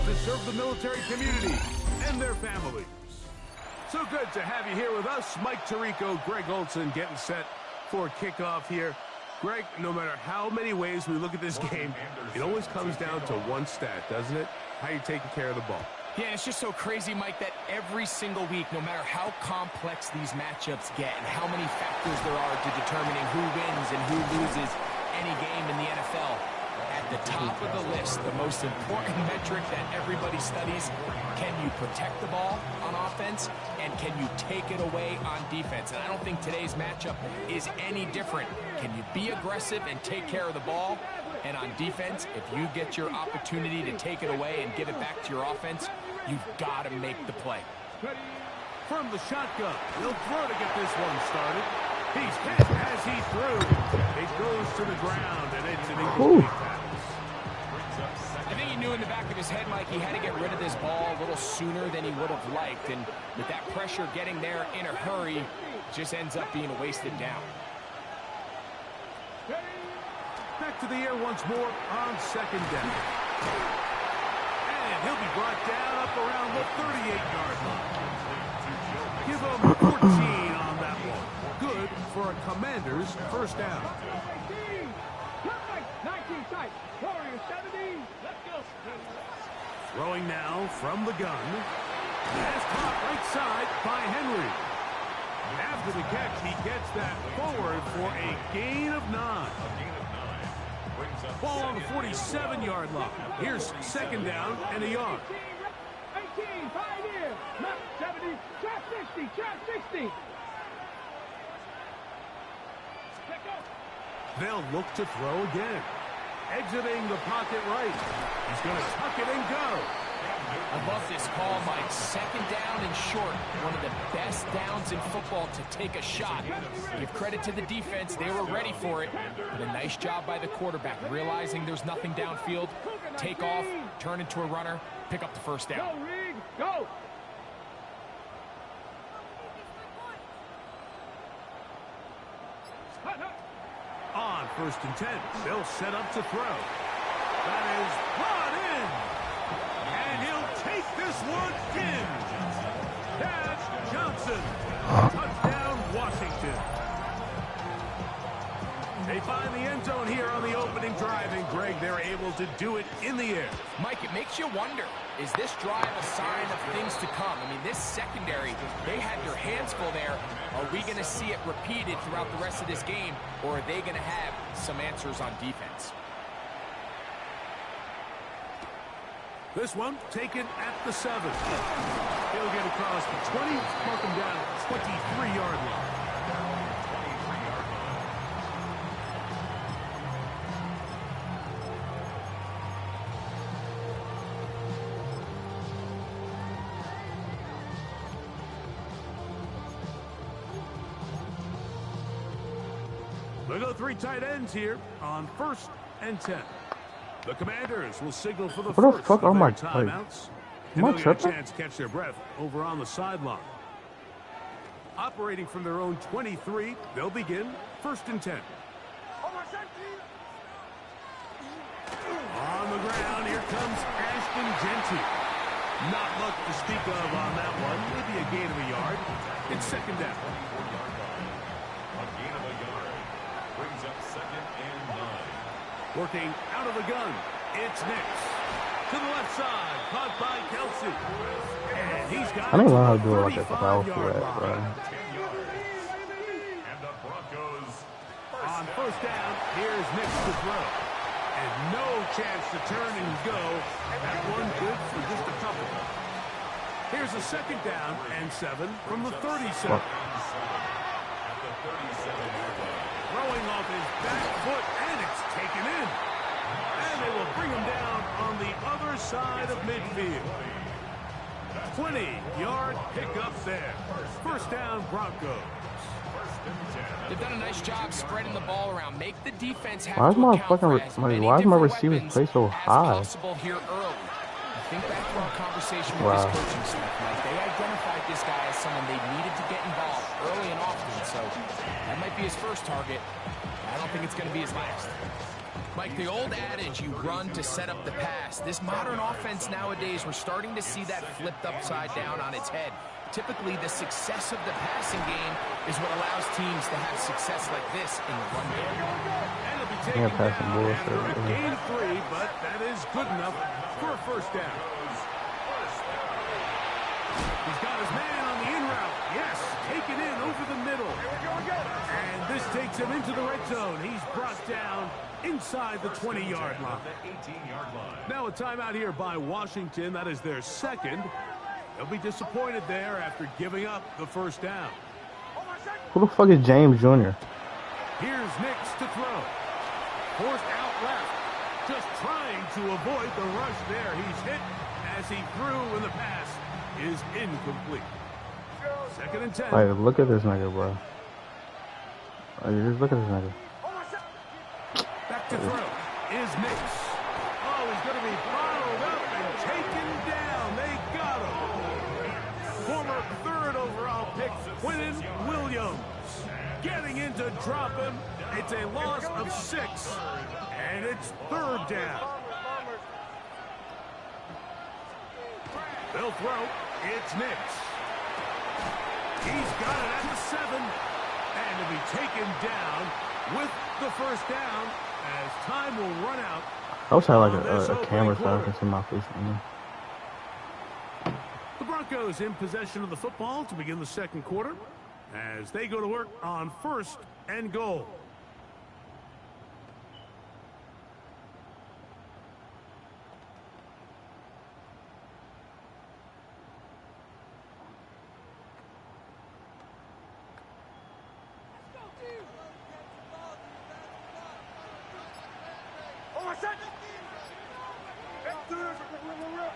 to serve the military community and their families. So good to have you here with us. Mike Tirico, Greg Olson getting set for kickoff here. Greg, no matter how many ways we look at this game, it always comes down to one stat, doesn't it? How you taking care of the ball. Yeah, it's just so crazy, Mike, that every single week, no matter how complex these matchups get and how many factors there are to determining who wins and who loses any game in the NFL, at the top of the list, the most important metric that everybody studies, can you protect the ball on offense and can you take it away on defense? And I don't think today's matchup is any different. Can you be aggressive and take care of the ball? And on defense, if you get your opportunity to take it away and give it back to your offense, you've got to make the play. From the shotgun, he'll throw to get this one started. He's hit as he threw. It goes to the ground, and it's an incomplete pass. I think he knew in the back of his head, Mike, he had to get rid of this ball a little sooner than he would have liked. And with that pressure getting there in a hurry, it just ends up being a wasted down. Back to the air once more on second down. And he'll be brought down up around the 38-yard line. Give him 14 on that one. Good for a Commanders first down. 19 tight. Warriors 17. Let's go. Throwing now from the gun. Pass caught right side by Henry. After the catch, he gets that forward for a gain of 9. Ball on the 47-yard line. Here's second down and a yard. 18, 5 here. Not 70, trap 60, trap 60. They'll look to throw again. Exiting the pocket right. He's going to tuck it and go. I love this call, Mike. Second down and short. One of the best downs in football to take a shot. Give credit to the defense. They were ready for it. But a nice job by the quarterback. Realizing there's nothing downfield. Take off, turn into a runner, pick up the first down. Go, Rig, go. On first and 10, they'll set up to throw. That is brought in. And he'll take this one in. That's Johnson. Touchdown, Washington. They find the end zone here on the opening drive, and Greg, they're able to do it in the air. Mike, it makes you wonder, is this drive a sign of things to come? I mean, this secondary, they had their hands full there. Are we going to see it repeated throughout the rest of this game, or are they going to have some answers on defense? This one taken at the 7. He'll get across the 20, mark him down at 23-yard line. We'll go 3 tight ends here on first and 10. The Commanders will signal for the first fuck of are my their timeouts. Am I And they'll get a tripping? chance to catch their breath over on the sideline. Operating from their own 23, they'll begin first and 10. On the ground, here comes Ashton Jeanty. Not much to speak of on that one. Maybe a gain of a yard. It's second down. Working out of the gun. It's Nix. To the left side. Caught by Kelsey. And he's got I don't know how to do it like a foul for 35-yard that, bro. line. And the Broncos on first down. Here's Nix to throw. And no chance to turn and go. That one good for just a couple. Here's a second down and 7 from the 37. Throwing off his back foot, and it's taken in. And they will bring him down on the other side of midfield. 20-yard pickup there. First down, Broncos. They've done a nice job spreading the ball around. Make the defense have Why is to my account fucking for as many why is my different receivers weapons play so as high? possible here early. Think back to our conversation with this coaching staff, Mike. They identified this guy as someone they needed to get involved early and often, so that might be his first target. I don't think it's going to be his last. Mike, the old adage, you run to set up the pass. This modern offense nowadays, we're starting to see that flipped upside down on its head. Typically, the success of the passing game is what allows teams to have success like this in the run game. And it'll be taken down after a gain of 3, but that is good enough for a first down. He's got his man on the in route. Yes, taken in over the middle. And this takes him into the red zone. He's brought down inside the 20-yard line. Now a timeout here by Washington. That is their second. They'll be disappointed there after giving up the first down. Who the fuck is James Jr.? Here's Nix to throw. Forced out left. Just trying to avoid the rush there. He's hit as he threw when the pass is incomplete. 2nd and 10. Like, look at this nigga, bro. Like, just look at this nigga. Back to throw is Nix. Oh, he's going to be bottled up and taken down. They got him. Former 3rd overall pick, Quinnen Williams. Getting in to drop him. It's a loss of 6. And it's 3rd down. They'll throw. It's Nix. He's got it at the 7. And to be taken down with the first down as time will run out. I wish I had like a camera so I can see my face. The Broncos in possession of the football to begin the second quarter as they go to work on 1st and goal.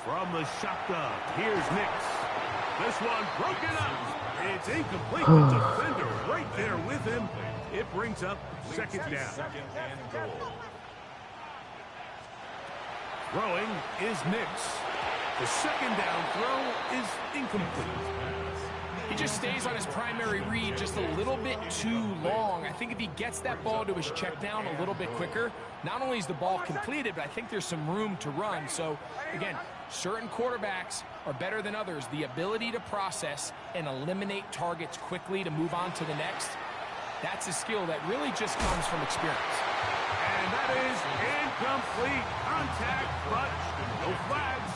From the shotgun, here's Nix. This one broken up. It's incomplete. The defender right there with him. It brings up 2nd down. Throwing is Nix. The 2nd down throw is incomplete. He just stays on his primary read just a little bit too long. I think if he gets that ball to his check down a little bit quicker, not only is the ball completed, but I think there's some room to run. So, again, certain quarterbacks are better than others. The ability to process and eliminate targets quickly to move on to the next, that's a skill that really just comes from experience. And that is incomplete contact, but no flags.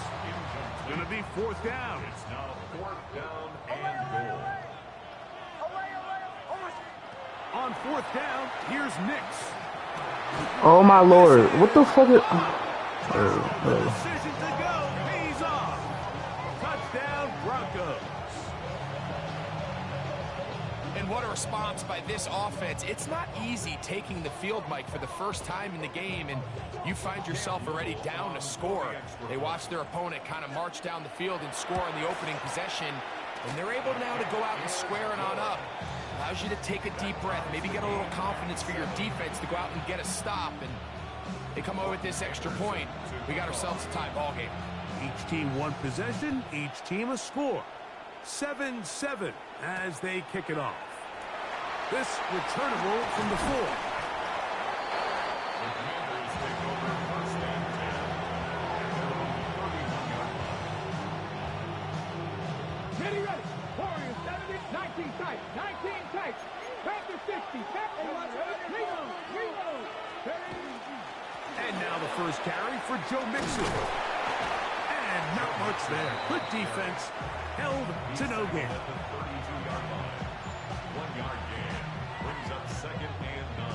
It's going to be 4th down. It's now 4th down and goal. On 4th down, here's Nix. Oh my lord, what the fuck is... Decision to go, pays off. Touchdown, Broncos. And what a response by this offense. It's not easy taking the field, Mike, for the first time in the game, and you find yourself already down to score. They watch their opponent kind of march down the field and score on the opening possession, and they're able now to go out and square it on up. Allows you to take a deep breath, maybe get a little confidence for your defense to go out and get a stop, and they come over with this extra point. We got ourselves a tie ball game. Each team one possession, each team a score. 7-7 as they kick it off. This returnable from the 4. Ready, ready. Warriors 70, 19 tight, 19 tight. Panther 60, reload. And now the first carry for Joe Mixon. And not much there. Good defense. Held to no gain. 1-yard gain. Brings up 2nd and 9.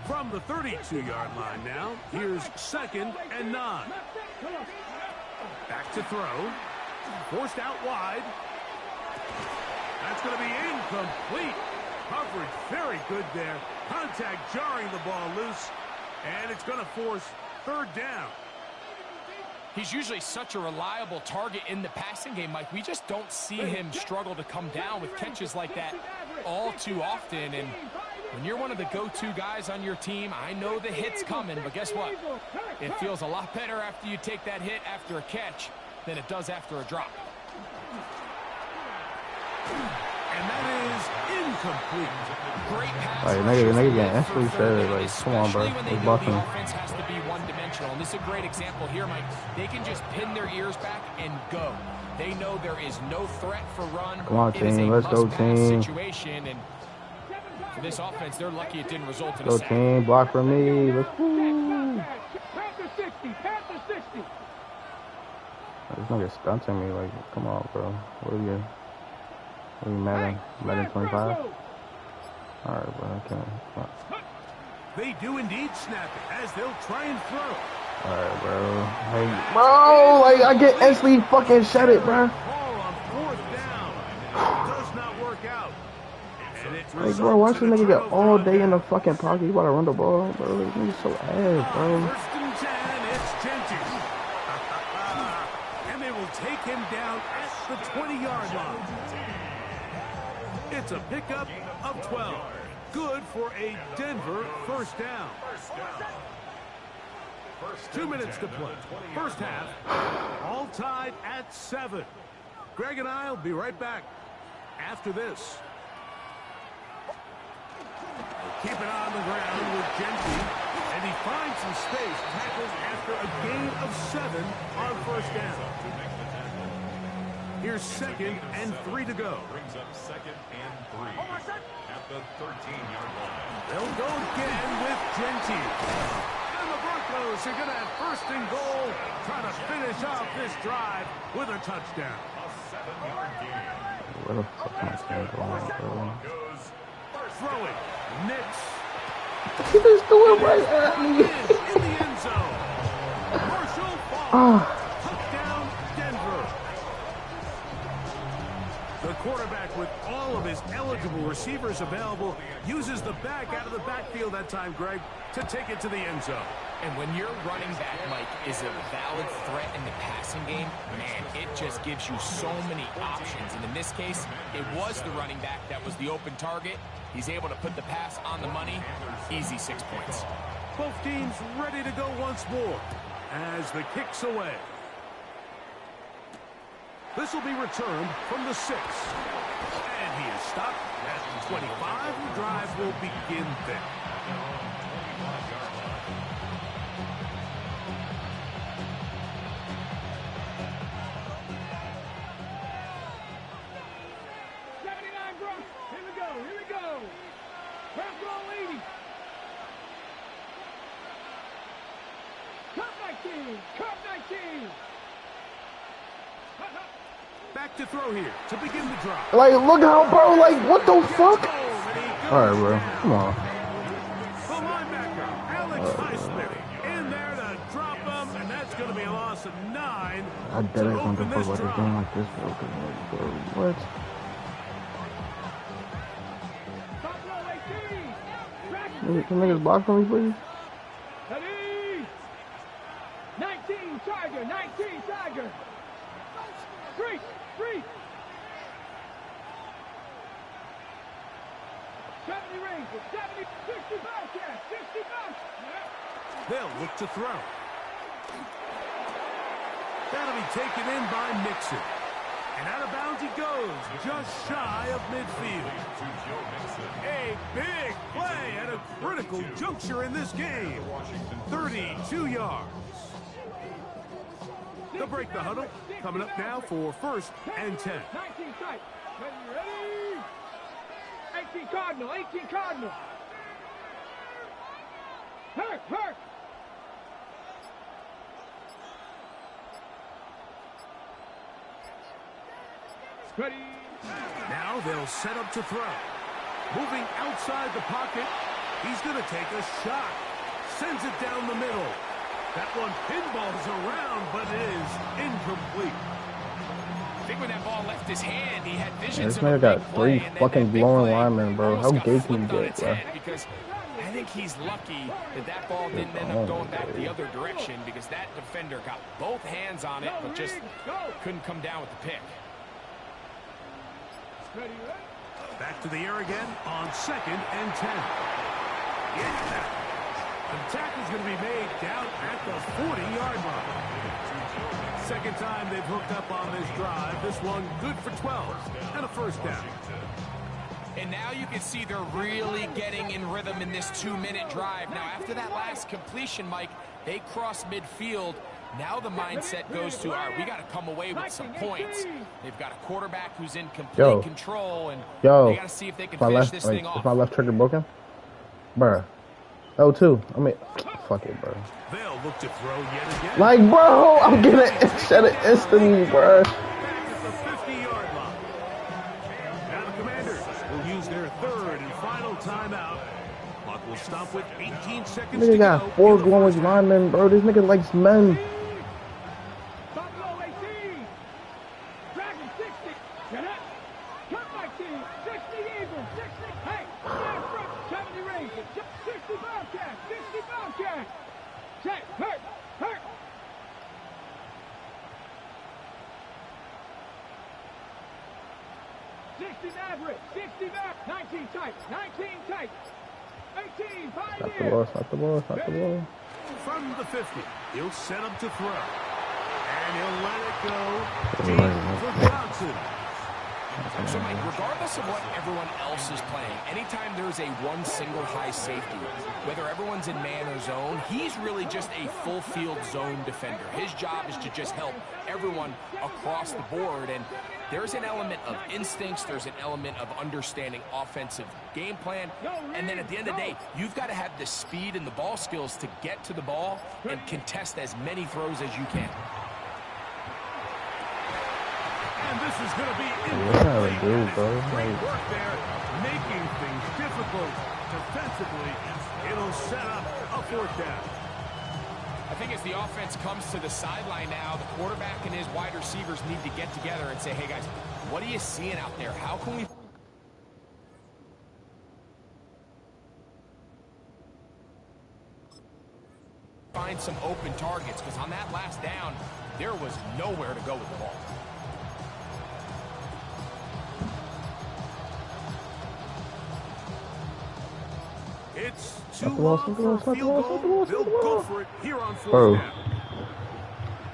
From the 32-yard line now, here's 2nd and 9. Back to throw. Forced out wide. That's going to be incomplete. Coverage very good there. Contact jarring the ball loose. And it's going to force 3rd down. He's usually such a reliable target in the passing game, Mike. We just don't see him struggle to come down with catches like that all too often. And When you're one of the go-to guys on your team, I know the hit's coming, but guess what? It feels a lot better after you take that hit after a catch than it does after a drop. And that is incomplete. Great pass. Like, nigga getting instantly said, like, come on, bro. Especially when they It's know bucking. the offense has to be one-dimensional. And this is a great example here, Mike. They can just pin their ears back and go. They know there is no threat for run. Come on, It is team. a Let's go, must-pass team. situation, and for this offense, they're lucky it didn't result in a Go sack. team, block for me. Let's go. Panther 60, Panther 60. This nigga stunting me. Like, come on, bro. What are you Madden? Madden 25? Alright, bro. I can't. They do indeed snap it as they'll try and throw. Alright, bro. Hey, bro, like, I get instantly fucking shut it, bro. Ball on fourth down. It does not work out. And it Like, bro, watch this nigga get all day in the fucking pocket. You about to run the ball, bro. This nigga's so ass, bro. First and 10, it's Genty. And they will take him down at the 20-yard line. It's a pickup of 12. Good for a Denver first down. 2 minutes to play. First half, all tied at 7. Greg and I will be right back after this. Keep it on the ground with Genty, and he finds some space, tackles after a gain of 7 on first down. Here's 2nd and 3 to go. Brings up 2nd and 3 at the 13-yard line. They'll go again with Genty. And the Broncos are going to have 1st and goal, trying to finish off this drive with a touchdown. A 7-yard gain. Where the fuck am I going, bro? Goes first. Throwing. Nix. He just threw it right at me. In the end zone. Marshall Faulk. Touchdown, Denver. The quarterback, with all of his eligible receivers available, uses the back out of the backfield that time, Greg, to take it to the end zone. And when your running back, Mike, is a valid threat in the passing game, man, it just gives you so many options. And in this case, it was the running back that was the open target. He's able to put the pass on the money. Easy 6 points. Both teams ready to go once more as the kick's away. This will be returned from the 6. And he is stopped at the 25. The drive will begin there. Back to throw here to begin the drive. Like, look how, bro, like, what the fuck? Alright, bro. Come on. The linebacker, Alex Highsmith, in there to drop him, and that's going to be a loss of 9. I bet I don't give a fuck about this game like this, bro. What? Can niggas block for me, please? 19 Tiger, 19 Tiger. Free. 70 Rangers, 70, 60 Bobcats, 60 Bobcats. They'll look to throw. That'll be taken in by Mixon. And out of bounds he goes, just shy of midfield. A big play at a critical juncture in this game. 32 yards. They'll break the huddle. Coming up now for 1st and 10. 19 tight. Ready? 18 Cardinal, 18 Cardinal. Hurt. Ready. Now they'll set up to throw. Moving outside the pocket. He's going to take a shot. Sends it down the middle. That one pinballs around, but it is incomplete. I think when that ball left his hand, he had visions This of a nigga got big play, 3 and then fucking that big blowing play linemen, bro. How almost got gay can you flipped on get, its bro? head, because I think he's lucky that ball didn't end up going back the other direction, because that defender got both hands on it, but just couldn't come down with the pick. Ready. Back to the air again on 2nd and 10. Yeah. The tackle's going to be made down at the 40-yard line. Second time they've hooked up on this drive. This one good for 12 and a first down. And now you can see they're really getting in rhythm in this 2-minute drive. Now, after that last completion, Mike, they cross midfield. Now the mindset goes to, all right, we got to come away with some points. They've got a quarterback who's in complete control, and they got to see if they can finish this thing off. Is my left trigger broken? Bruh. O2. I mean, fuck it, bro. They'll look to throw yet again. Like, bro, I'm gonna shut it instantly, bro. Back at the 50-yard line. Now the Commanders will use their 3rd and final timeout. Clock will stop with 18 seconds Nigga to got go. 4 glowing linemen, bro. This nigga likes men. Buffalo 18. Dragon 60. Get up. Cut my team. 60 Eagles. 60. Hey, down front. 70 Rangers. 60 Bobcats. 60 Bobcats. Check. Hurt. Hurt. 60 Maverick. 60 Maverick. 19 tight. 19 tight. 18. Stop the Pioneer. ball, stop the ball, stop the ball. From the 50, he'll set up to throw. And he'll let it go deep for Johnson. So, Mike, regardless of what everyone else is playing, anytime there's a one single high safety, whether everyone's in man or zone, he's really just a full field zone defender. His job is to just help everyone across the board. And there's an element of instincts, there's an element of understanding offensive game plan, and then at the end of the day, you've got to have the speed and the ball skills to get to the ball and contest as many throws as you can. And this is going to be What do, bro? great work there, making things difficult defensively. It'll set up a 4th down. I think as the offense comes to the sideline now, the quarterback and his wide receivers need to get together and say, hey, guys, what are you seeing out there? How can we find some open targets? Because on that last down, there was nowhere to go with the ball. It's too long for a field goal. They'll go for it here on 4th down.